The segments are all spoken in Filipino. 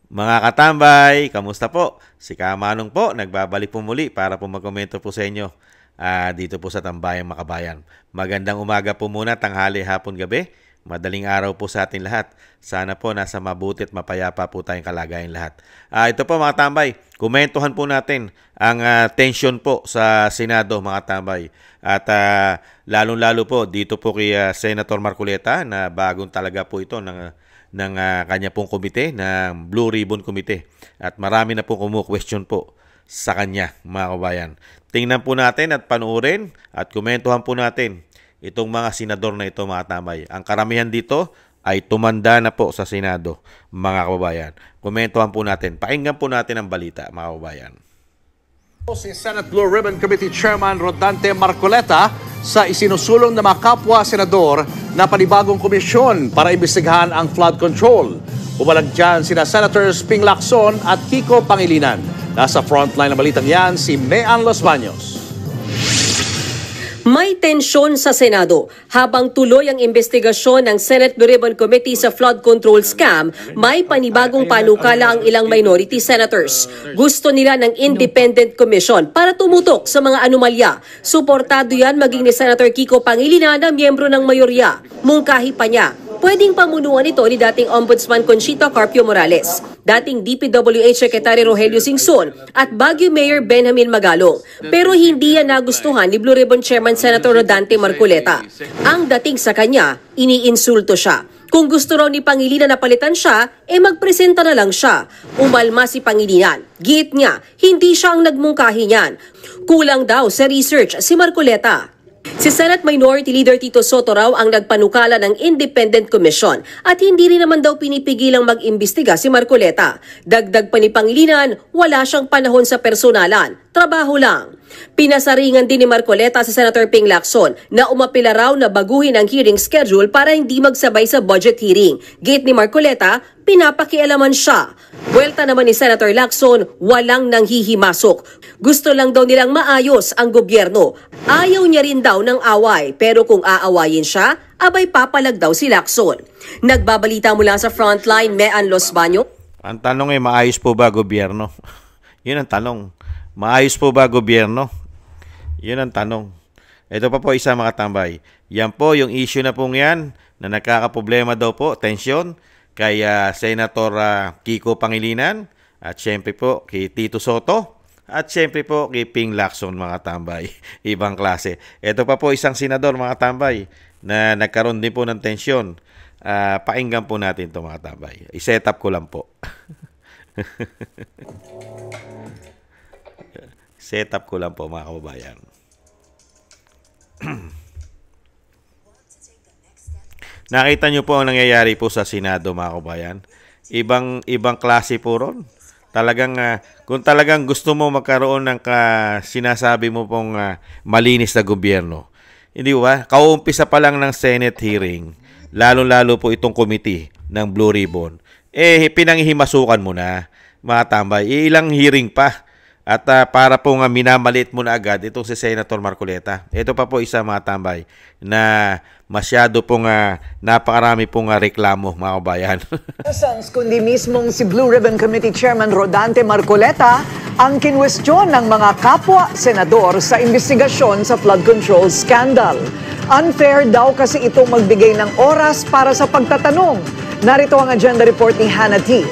Mga katambay, kamusta po? Si Kamanong po, nagbabalik po muli para po magkomento po sa inyo dito po sa Tambayang Makabayan. Magandang umaga po muna, tanghali, hapon, gabi. Madaling araw po sa atin lahat. Sana po nasa mabuti at mapayapa po tayong kalagayan lahat. Ito po mga tambay, komentuhan po natin ang tension po sa Senado mga tambay. At lalong-lalo po dito po kay Senator Marcoleta na bagong talaga po ito ng kanya pong komite, ng Blue Ribbon Committee. At marami na pong kumu-question po sa kanya, mga kabayan. Tingnan po natin at panuorin at komentuhan po natin itong mga senador na ito, mga tambay. Ang karamihan dito ay tumanda na po sa Senado, mga kababayan. Komentuhan po natin. Pakinggan po natin ang balita, mga kababayan. Si Senate Blue Ribbon Committee Chairman Rodante Marcoleta sa isinusulong ng mga kapwa-senador na panibagong komisyon para imbestigahan ang flood control. Umalag dyan sina Senators Ping Lacson at Kiko Pangilinan. Nasa frontline ng balitang yan si Mean Los Baños. May tensyon sa Senado. Habang tuloy ang investigasyon ng Senate Blue Ribbon Committee sa flood control scam, may panibagong panukala ang ilang minority senators. Gusto nila ng independent commission para tumutok sa mga anomalya. Suportado yan maging ni Senator Kiko Pangilinan na miyembro ng mayorya. Mungkahi pa niya, pwedeng pamunuan ito ni dating Ombudsman Conchita Carpio Morales, dating DPWH Secretary Rogelio Singson at Baguio Mayor Benjamin Magalong. Pero hindi yan nagustuhan ni Blue Ribbon Chairman Senator Rodante Marcoleta. Ang dating sa kanya, iniinsulto siya. Kung gusto raw ni Pangilinan na palitan siya, magpresenta na lang siya. Umalma si Pangilinan. Giit niya, hindi siya ang nagmungkahi niyan. Kulang daw sa research si Marcoleta. Si Senate Minority Leader Tito Soto raw ang nagpanukala ng Independent Commission at hindi rin naman daw pinipigilang mag-imbestiga si Marcoleta. Dagdag pa ni Pangilinan, wala siyang panahon sa personalan, trabaho lang. Pinasaringan din ni Marcoleta sa Senator Ping Lacson na umapila raw na baguhin ang hearing schedule para hindi magsabay sa budget hearing. Gate ni Marcoleta, pinapakialaman siya. Buwelta naman ni Senator Lacson, walang nanghihimasok. Gusto lang daw nilang maayos ang gobyerno. Ayaw niya rin daw ng away, pero kung aawayin siya, abay papalag daw si Lacson. Nagbabalita mula sa frontline, Mean Los Baños. Ang tanong ay maayos po ba gobyerno? Yun ang tanong. Maayos po ba gobyerno? Yun ang tanong. Ito pa po isa mga tambay. Yan po yung issue na pong yan na nagkakaproblema daw po, tension, kay Senator Kiko Pangilinan at syempre po kay Tito Soto at syempre po kay Ping Lacson mga tambay. Ibang klase. Ito pa po isang senador mga tambay na nagkaroon din po ng tension. Pakinggan po natin ito mga tambay. I-set up ko lang po. Setup ko lang po mga kababayan. Nakita nyo po ang nangyayari po sa Senado mga kababayan. Ibang klase po ron. Talagang, kung talagang gusto mo magkaroon ng sinasabi mo pong malinis na gobyerno, hindi ba? Kauumpisa pa lang ng Senate hearing, lalo-lalo po itong committee ng Blue Ribbon, pinanghihimasukan mo na mga tambay. Ilang hearing pa. At para po minamalit mo na agad itong si Senator Marcoleta. Ito pa po isa mga tambay na masyado pong napakarami pong reklamo mga kabayan. Kundi mismong si Blue Ribbon Committee Chairman Rodante Marcoleta ang kinwestiyon ng mga kapwa-senador sa investigasyon sa flood control scandal. Unfair daw kasi itong magbigay ng oras para sa pagtatanong. Narito ang agenda report ni Hannah T.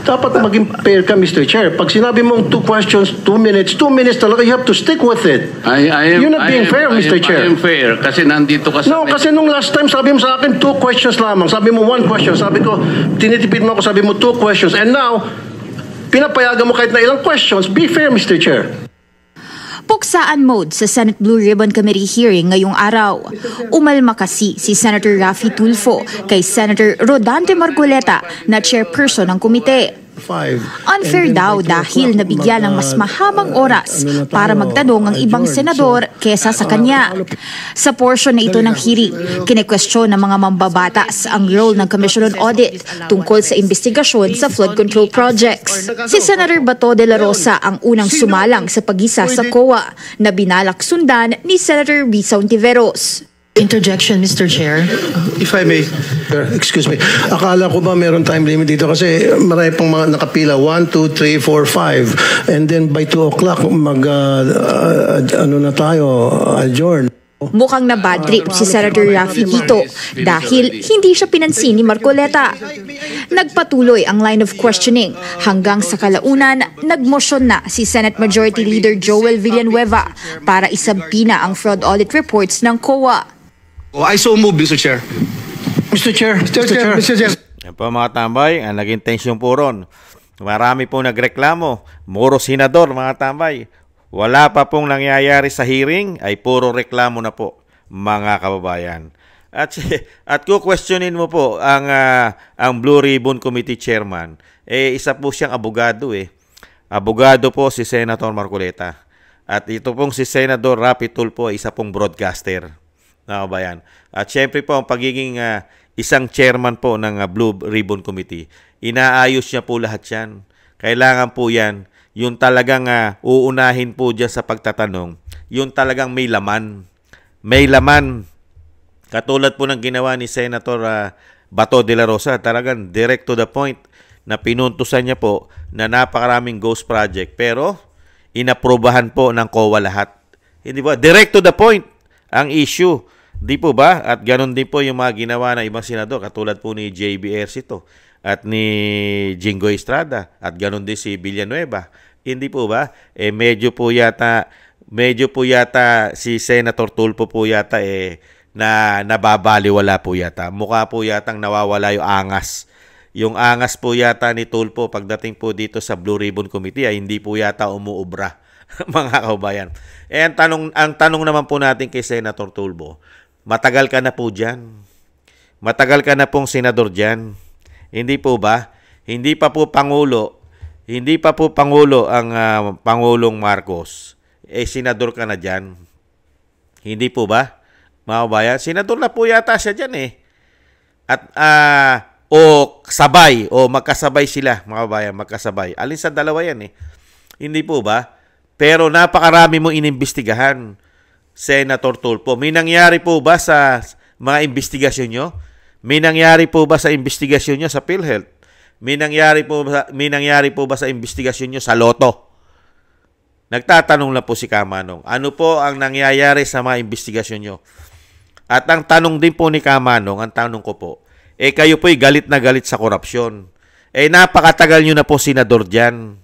Dapat maging fair ka, Mr. Chair. Pag sinabi mong 2 questions, 2 minutes talaga, you have to stick with it. You're not being fair, Mr. Chair. I am fair kasi nandito ka sa... No, kasi nung last time, sabi mo sa akin 2 questions lamang. Sabi mo 1 question. Sabi ko, tinitipid mo ako, sabi mo 2 questions. And now, pinapayagan mo kahit na ilang questions. Be fair, Mr. Chair. Puksaan mode sa Senate Blue Ribbon Committee hearing ngayong araw. Umalma kasi si Senator Raffy Tulfo kay Senator Rodante Marcoleta na chairperson ng komite. Unfair daw dahil nabigyan ng mas mahabang oras para magtanong ang ibang senador kesa sa kanya. Sa portion na ito ng hearing, kine-question ng mga mambabatas ang role ng Commission on Audit tungkol sa investigasyon sa flood control projects. Si Senator Bato de la Rosa ang unang sumalang sa pag-isa sa COA na binalak sundan ni Senator Risa Ontiveros. Interjection, Mr. Chair. If I may, excuse me. Akala ko ba meron time limit dito kasi marami pang mga nakapila. 1, 2, 3, 4, 5. And then by 2 o'clock, ano na tayo, adjourn. Mukhang na bad trip si Senator Raffy dito dahil hindi siya pinansin ni Marcoleta. Nagpatuloy ang line of questioning hanggang sa kalaunan nagmosyon na si Senate Majority Leader Joel Villanueva para isampina ang fraud audit reports ng COA. I so move, Mr. Chair. Mr. Chair. Yan po mga tambay, ang naging tensyon po ron. Marami pong nagreklamo, muro senador mga tambay. Wala pa pong nangyayari sa hearing, ay puro reklamo na po mga kababayan. At questionin mo po ang Blue Ribbon Committee Chairman, isa po siyang abogado Abogado po si Senator Marcoleta. At ito pong si Senator Raffy Tulfo, isa pong broadcaster. Mga kababayan. At syempre po ang pagiging isang chairman po ng Blue Ribbon Committee, inaayos niya po lahat yan. Kailangan po yan, yung talagang uunahin po dyan sa pagtatanong, yung talagang may laman. May laman. Katulad po ng ginawa ni Senator Bato de la Rosa, talagang direct to the point na pinuntusan niya po na napakaraming ghost project pero inaprobahan po ng COA lahat. Hindi ba? Direct to the point ang issue. Di po ba? At ganun din po yung mga ginawa ng ibang senador katulad po ni JB Ercito at ni Jingo Estrada at ganun din si Villanueva. Hindi po ba? Medyo po yata si Senator Tulfo po yata na nababaliwala po yata. Mukha po yatang nawawala yung angas. Yung angas po yata ni Tulfo pagdating po dito sa Blue Ribbon Committee ay hindi po yata umuubra mga kaubayan. Ang tanong naman po natin kay Senator Tulfo, matagal ka na po dyan. Matagal ka na pong senador dyan. Hindi po ba? Hindi pa po Pangulo ang Pangulong Marcos. Senador ka na dyan. Hindi po ba? Mga kabayan, senador na po yata siya dyan At magkasabay sila, mga kabayan, magkasabay. Alin sa dalawa yan Hindi po ba? Pero napakarami mong inimbestigahan, Senator Tulfo. May nangyari po ba sa mga investigasyon nyo? May nangyari po ba sa investigasyon nyo sa PhilHealth? May nangyari po ba sa investigasyon nyo sa Lotto? Nagtatanong lang po si Kamanong, ano po ang nangyayari sa mga investigasyon nyo? At ang tanong din po ni Kamanong, ang tanong ko po, kayo po'y galit na galit sa korupsyon. Napakatagal nyo na po senador dyan.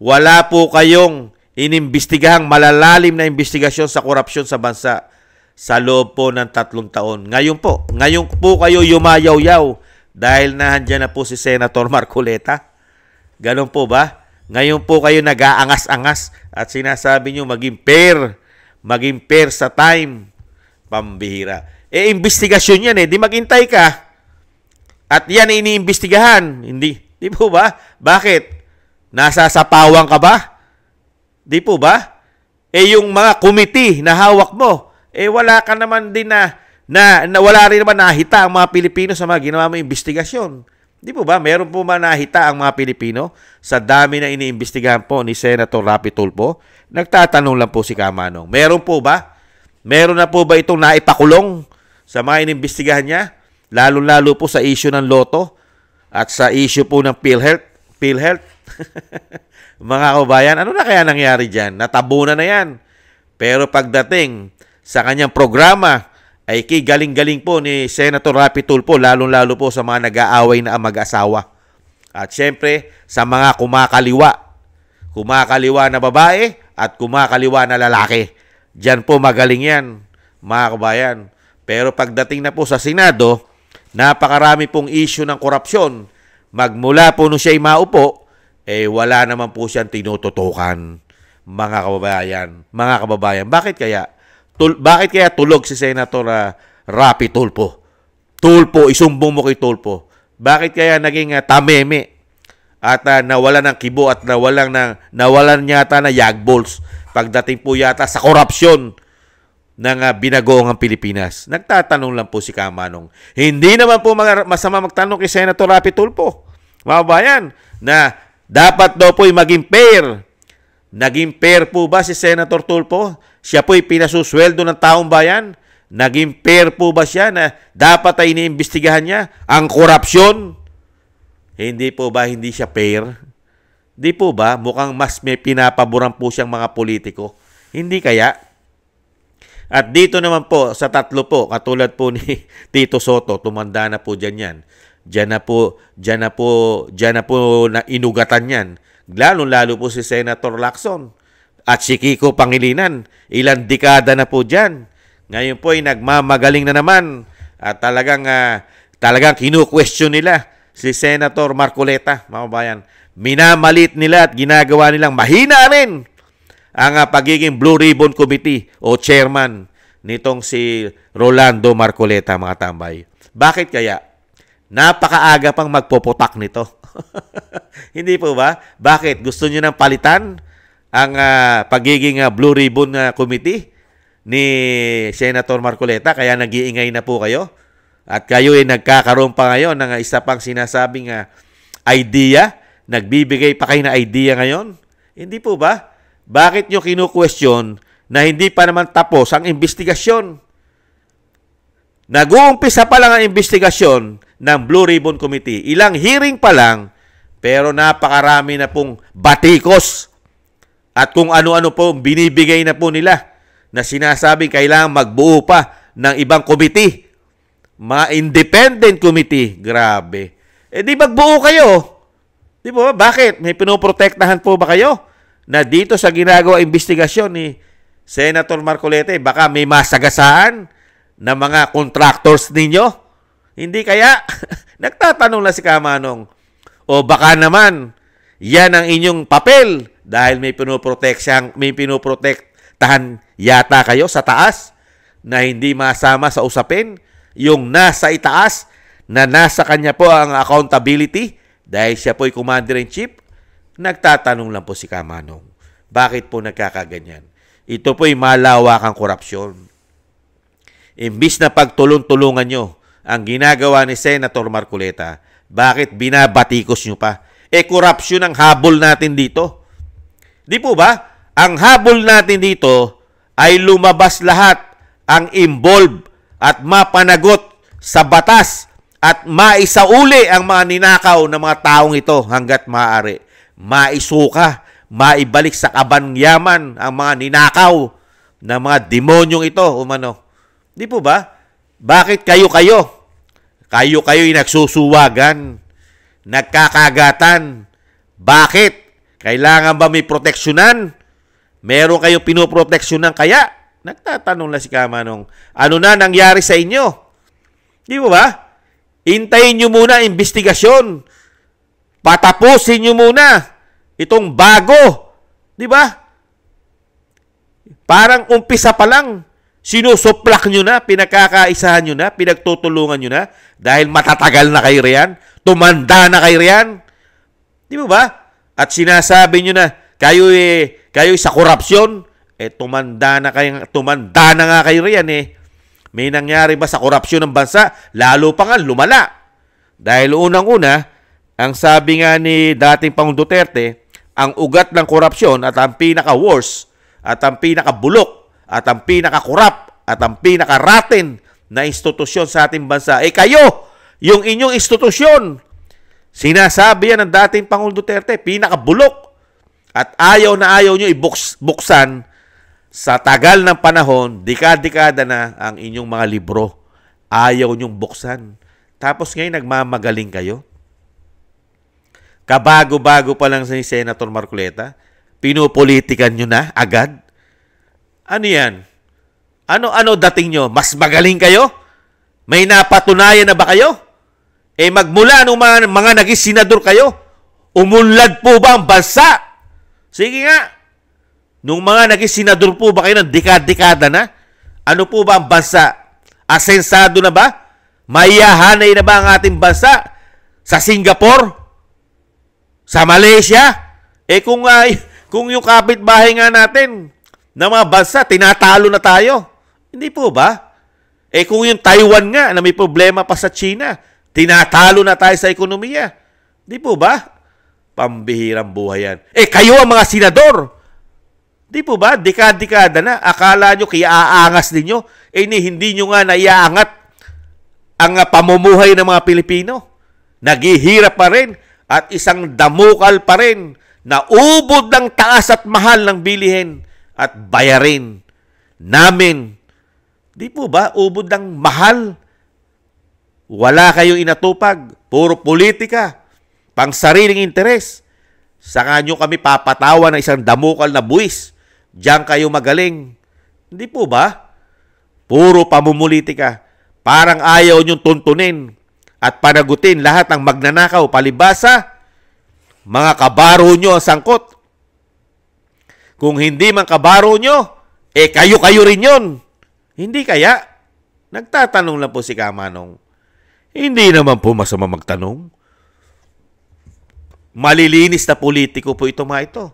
Wala po kayong inimbestigahang malalalim na investigasyon sa korupsyon sa bansa sa loob po ng 3 taon. Ngayon po kayo yumayaw-yaw dahil nahandyan na po si Senator Marcoleta. Ganon po ba? Ngayon po kayo nag-aangas-angas at sinasabi nyo maging fair sa time. Pambihira. Investigasyon yan Di maghintay ka. At yan iniimbestigahan. Hindi. Di po ba? Bakit? Nasasapawan ka ba? Di po ba? Yung mga committee na hawak mo, wala ka naman din na wala rin naman nahita ang mga Pilipino sa mga ginawa mo investigasyon. Di po ba? Meron po ba nahita ang mga Pilipino sa dami na iniimbestigahan po ni Senator Raffy Tulfo? Nagtatanong lang po si Kamanong. Meron po ba? Meron na po ba itong naipakulong sa mga inimbestigahan niya? Lalo-lalo po sa issue ng Lotto at sa issue po ng PhilHealth. Mga kabayan, ano na kaya nangyari dyan? Natabunan na yan. Pero pagdating sa kanyang programa, ay galing-galing po ni Senator Raffy Tulfo, lalo-lalo po sa mga nag-aaway na mag-asawa. At syempre, sa mga kumakaliwa na babae at kumakaliwa na lalaki. Diyan po magaling yan, mga kabayan. Pero pagdating na po sa Senado, napakarami pong issue ng korupsyon. Magmula po nung siya'y maupo, wala naman po siyang tinututukan, mga kababayan. Bakit kaya? Bakit kaya tulog si Senator Raffy Tulfo? Isumbong mo kay Tulfo. Bakit kaya naging tameme at nawalan ng kibo at nawalan yata na yagballs pagdating po yata sa korupsyon ng binagoong Pilipinas? Nagtatanong lang po si Kamanong. Hindi naman po masama magtanong kay Senator Raffy Tulfo, mga kababayan, na dapat daw po'y maging fair. Naging fair po ba si Senator Tulfo? Siya po'y pinasusweldo ng taong bayan. Naging fair po ba siya na dapat ay iniimbestigahan niya ang korupsyon? Hindi po ba hindi siya fair? Di po ba mukhang mas may pinapaboran po siyang mga politiko? Hindi kaya? At dito naman po sa tatlo po, katulad po ni Tito Soto, tumanda na po dyan yan. Diyan na po na inugatan yan. Lalo po si Senator Lacson at si Kiko Pangilinan. Ilang dekada na po dyan. Ngayon po ay nagmamagaling na naman at talagang kinu-question nila si Senator Marcoleta, mga kabayan. Minamalit nila at ginagawa nilang mahina rin ang pagiging Blue Ribbon Committee o chairman nitong si Rolando Marcoleta, mga tambay. Bakit kaya? Napakaaga pang magpopotak nito. Hindi po ba? Bakit? Gusto nyo nang palitan ang pagiging Blue Ribbon Committee ni Senator Marcoleta, kaya nag-iingay na po kayo? At kayo ay nagkakaroon pa ngayon ng isa pang sinasabing idea? Nagbibigay pa kayo na idea ngayon? Hindi po ba? Bakit nyo kinu-question na hindi pa naman tapos ang investigasyon? Nag-uumpisa pa lang ang investigasyon ng Blue Ribbon Committee. Ilang hearing pa lang, pero napakarami na pong batikos at kung ano-ano po binibigay na po nila na sinasabing kailangan magbuo pa ng ibang committee. Mga independent committee. Grabe. Di magbuo kayo. Di ba? Bakit? May pinoprotektahan po ba kayo na dito sa ginagawa investigasyon ni Senator Marcoleta, baka may masagasaan na mga contractors ninyo? Hindi kaya? Nagtatanong lang si Kamanong. O baka naman, yan ang inyong papel dahil may pinoprotektahan yata kayo sa taas na hindi masama sa usapin. Yung nasa itaas na nasa kanya po ang accountability dahil siya po ay Commander-in-Chief. Nagtatanong lang po si Kamanong. Bakit po nagkakaganyan? Ito po ay malawakang korupsyon. Imbis na pagtulong-tulungan nyo ang ginagawa ni Senator Marcoleta, bakit binabatikos nyo pa? Korupsyon ang habol natin dito. Di po ba? Ang habol natin dito ay lumabas lahat ang involved at mapanagot sa batas at maisauli ang mga ninakaw ng mga taong ito hanggat maaari. Maisuka, maibalik sa kabanyaman ang mga ninakaw ng mga demonyong ito, umano. Di po ba? Bakit kayo-kayo? Kayo-kayo'y nagsusuwagan, nagkakagatan. Bakit? Kailangan ba may proteksyonan? Meron kayong pinoproteksyonan kaya? Nagtatanong na si Kamanong, ano na nangyari sa inyo? Di ba? Hintayin nyo muna ang investigasyon. Patapusin nyo muna itong bago. Di ba? Parang umpisa pa lang, sinusuplak nyo na, pinagkakaisahan nyo na, pinagtutulungan nyo na, dahil matatagal na kayo riyan, tumanda na kayo riyan. Di ba? At sinasabi nyo na, kayo sa korupsyon, tumanda na nga kayo riyan May nangyari ba sa korupsyon ng bansa? Lalo pa nga, lumala. Dahil unang-una, ang sabi nga ni dating Pangulong Duterte, ang ugat ng korupsyon at ang pinaka-worst, at ang pinaka-bulok, at ang pinaka-korap, at ang pinaka-raten na institusyon sa ating bansa, kayo, yung inyong institusyon. Sinasabi yan ng dating Pangulong Duterte, pinaka-bulok. At ayaw na ayaw nyo ibuksan sa tagal ng panahon, dekada na ang inyong mga libro. Ayaw nyong buksan. Tapos ngayon nagmamagaling kayo. Kabago-bago pa lang si Senator Marcoleta, pinupolitikan nyo na agad. Ano yan? Ano dating nyo? Mas magaling kayo? May napatunayan na ba kayo? Magmula nung mga naging senador kayo, umunlad po ba ang bansa? Sige nga. Nung mga naging senador po ba kayo ng dekada na? Ano po ba ang bansa? Asensado na ba? Maiyahanay na ba ang ating bansa? Sa Singapore? Sa Malaysia? Kung yung kapitbahay nga natin na mga bansa, tinatalo na tayo. Hindi po ba? Kung yung Taiwan nga na may problema pa sa China, tinatalo na tayo sa ekonomiya. Hindi po ba? Pambihirang buhay yan. Kayo ang mga senador. Di po ba? Dekada na. Akala nyo kaya aangas ninyo. Hindi nyo nga naiaangat ang pamumuhay ng mga Pilipino. Naghihirap pa rin at isang damukal pa rin na ubod ng taas at mahal ng bilihin at bayarin namin. Di po ba? Ubod ng mahal. Wala kayong inatupag. Puro politika. Pang sariling interes. Saka nyo kami papatawa ng isang damukal na buwis. Diyan kayo magaling. Hindi po ba? Puro pamumulitika. Parang ayaw nyong tuntunin at panagutin lahat ng magnanakaw, palibasa, mga kabaro nyo ang sangkot. Kung hindi man kabaro nyo, kayo-kayo rin yun. Hindi kaya? Nagtatanong lang po si Kamanong. Hindi naman po masama magtanong. Malilinis na politiko po ito mga ito.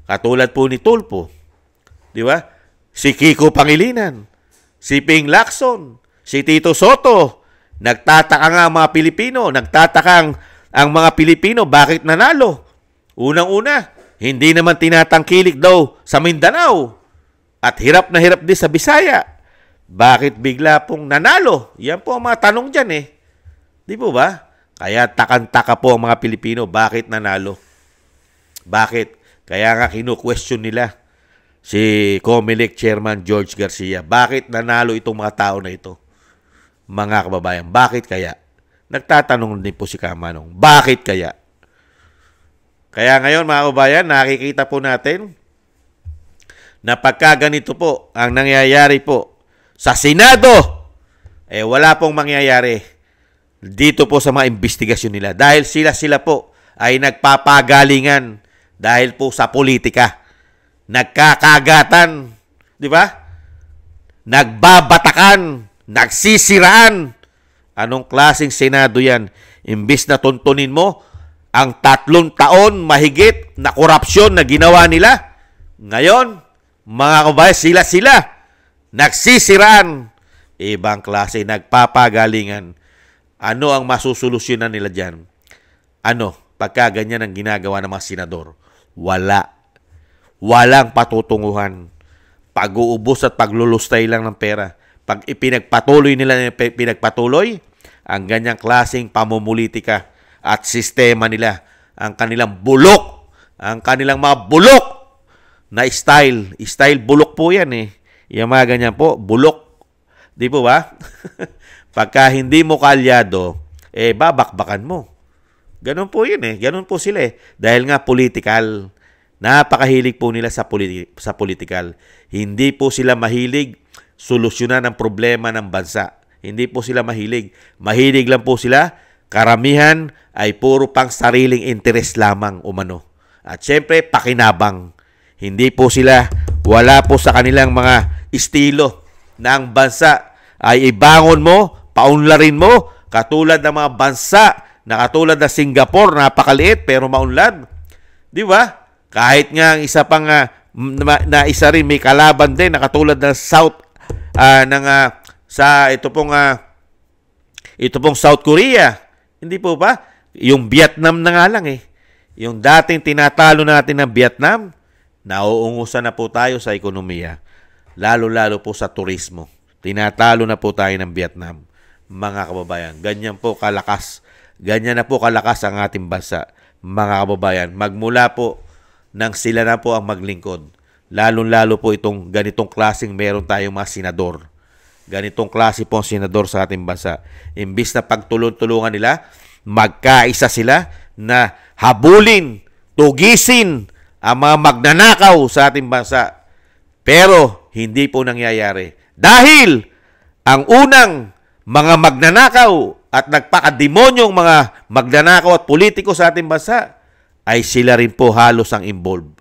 Katulad po ni Tulfo. Di ba? Si Kiko Pangilinan. Si Ping Lacson. Si Tito Soto. Nagtataka nga ang mga Pilipino. Nagtataka ang mga Pilipino bakit nanalo. Unang-una, hindi naman tinatangkilik daw sa Mindanao. At hirap na hirap din sa Bisaya. Bakit bigla pong nanalo? Yan po ang mga tanong dyan eh. Di po ba? Kaya takang-taka po ang mga Pilipino. Bakit nanalo? Bakit? Kaya nga kinu-question nila si COMELEC Chairman George Garcia. Bakit nanalo itong mga tao na ito? Mga kababayan, bakit kaya? Nagtatanong din po si Kamanong, bakit kaya? Kaya ngayon mga kababayan, nakikita po natin na pagka ganito po ang nangyayari po sa Senado, wala pong mangyayari dito po sa mga investigasyon nila. Dahil sila po ay nagpapagalingan dahil po sa politika. Nagkakagatan, di ba? Nagbabatakan, nagsisiraan. Anong klaseng Senado yan? Imbis na tuntunin mo ang 3 taon mahigit na korupsyon na ginawa nila. Ngayon, mga kababayan, sila nagsisiraan. Ibang klase, nagpapagalingan. Ano ang masusolusyonan nila dyan? Ano? Pagka ganyan ang ginagawa ng mga senador. Walang patutunguhan. Pag-uubos at paglulustay lang ng pera. Pag ipinagpatuloy nila, ang ganyang klaseng pamumulitika at sistema nila, ang kanilang bulok, ang kanilang mga bulok na style bulok po yan eh. Yung mga ganyan po, bulok. Di po ba? Pagka hindi mo kalyado, babakbakan mo. Ganun po yun eh. Ganun po sila eh. Dahil nga political. Napakahilig po nila sa political. Hindi po sila mahilig solusyonan ang problema ng bansa. Hindi po sila mahilig. Mahilig lang po sila. Karamihan ay puro pang sariling interes lamang umano. At syempre, pakinabang. Hindi po sila, wala po sa kanilang mga estilo na ang bansa ay ibangon mo, paunlarin mo, katulad ng mga bansa na katulad ng Singapore, napakaliit pero maunlad. Di ba? Kahit nga ang isa pang na isa rin may kalaban din na katulad ng ito pong South Korea. Hindi po ba? Yung Vietnam na nga lang eh. Yung dating tinatalo natin ng Vietnam, nauungusan na po tayo sa ekonomiya. Lalo-lalo po sa turismo. Tinatalo na po tayo ng Vietnam. Mga kababayan, ganyan po kalakas. Ganyan na po kalakas ang ating bansa. Mga kababayan, magmula po nang sila na po ang maglingkod. Lalo-lalo po itong ganitong klaseng meron tayong mga senador. Ganitong klase po ang senador sa ating bansa. Imbis na pagtulong-tulungan nila, magkaisa sila na habulin, tugisin ang mga magnanakaw sa ating bansa. Pero hindi po nangyayari. Dahil ang unang mga magnanakaw at nagpakademonyong mga magnanakaw at politiko sa ating bansa ay sila rin po halos ang involved.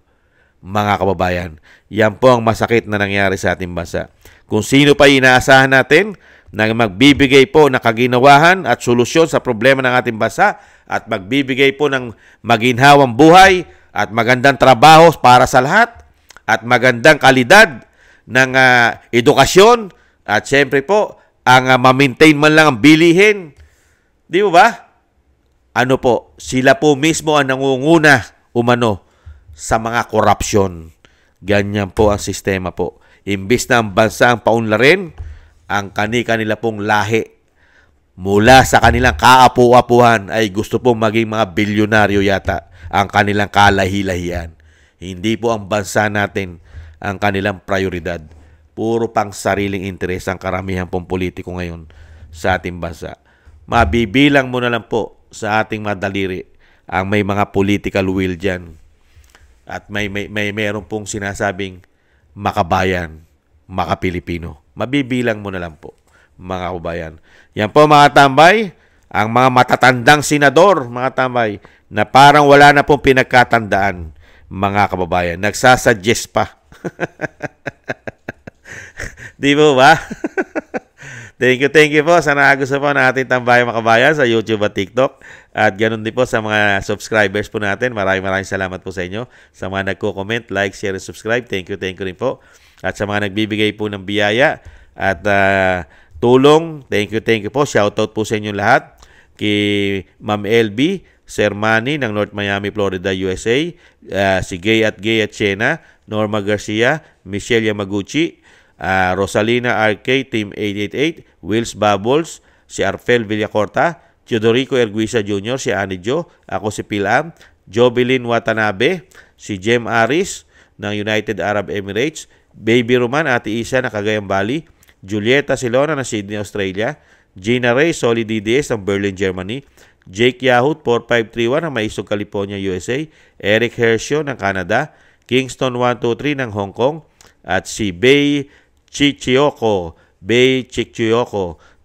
Mga kababayan, yan po ang masakit na nangyari sa ating bansa. Kung sino pa inaasahan natin na magbibigay po ng kaginawahan at solusyon sa problema ng ating bansa at magbibigay po ng maginhawang buhay at magandang trabaho para sa lahat at magandang kalidad ng edukasyon at siyempre po ang ma-maintain man lang ang bilihin. Di ba? Ano po, sila po mismo ang nangunguna umano sa mga korupsyon. Ganyan po ang sistema po. Imbis na ang bansa ang paunlarin, ang kanila pong lahi mula sa kanilang kaapu-apuhan ay gusto pong maging mga bilyonaryo yata ang kanilang kalahi-lahian. Hindi po ang bansa natin ang kanilang prioridad. Puro pang sariling interes ang karamihan pong politiko ngayon sa ating bansa. Mabibilang mo na lang po sa ating madaliri ang may mga political will dyan. At may meron pong sinasabing makabayan, makapilipino. Mabibilang mo na lang po, mga kababayan. Yan po mga tambay, ang mga matatandang senador, mga tambay, na parang wala na pong pinagkatandaan, mga kababayan. Nagsasuggest pa. Di po ba? Thank you po. Sana gusto po ng ating tambayang makabayan sa YouTube at TikTok. At ganun din po sa mga subscribers po natin. Maraming salamat po sa inyo. Sa mga nagko-comment, like, share, and subscribe. Thank you rin po. At sa mga nagbibigay po ng biyaya at tulong, thank you po. Shoutout po sa inyo lahat. Kay Ma'am LB, Sir Manny ng North Miami, Florida, USA. Si Gay at Chena, Norma Garcia, Michelle Yamaguchi, Rosalina RK, Team 888, Wills Bubbles, si Arfel Villacorta, Teodorico Erguisa Jr., si Annie Jo, ako si Pilam, Jovelyn Watanabe, si Jem Aris ng United Arab Emirates, Baby Roman, Ate Isa ng Cagayan Valley, Julieta Silona ng Sydney, Australia, Gina Ray, Solid DDS ng Berlin, Germany, Jake Yahoo 4531 ng Maisog, California, USA, Eric Hershio ng Canada, Kingston 123 ng Hong Kong, at si Bay Chichiyoko.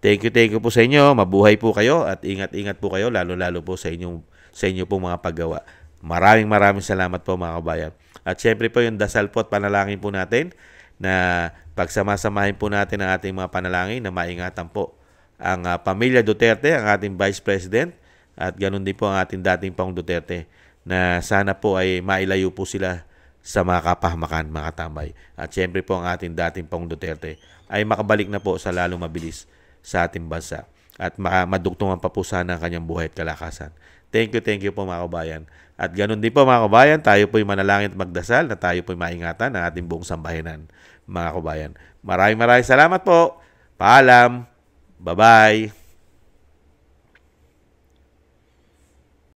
Thank you po sa inyo. Mabuhay po kayo at ingat-ingat po kayo, lalo-lalo po sa inyo pong mga paggawa. Maraming salamat po, mga kabayan. At syempre po yung dasal po at panalangin po natin na pagsamasamahin po natin ang ating mga panalangin na maingatan po ang pamilya Duterte, ang ating Vice President, at ganun din po ang ating dating Pangulong Duterte, na sana po ay mailayo po sila sa mga kapahamakan, mga tambay. At syempre po ang ating dating Pangulong Duterte ay makabalik na po sa lalong mabilis sa ating bansa at madugtungan pa po sana ang kanyang buhay at kalakasan. Thank you po, mga kabayan. At ganun din po, mga kabayan, tayo po'y manalangin at magdasal na tayo po'y maingatan ng ating buong sambayanan, mga kabayan. Maraming salamat po. Paalam. Bye-bye.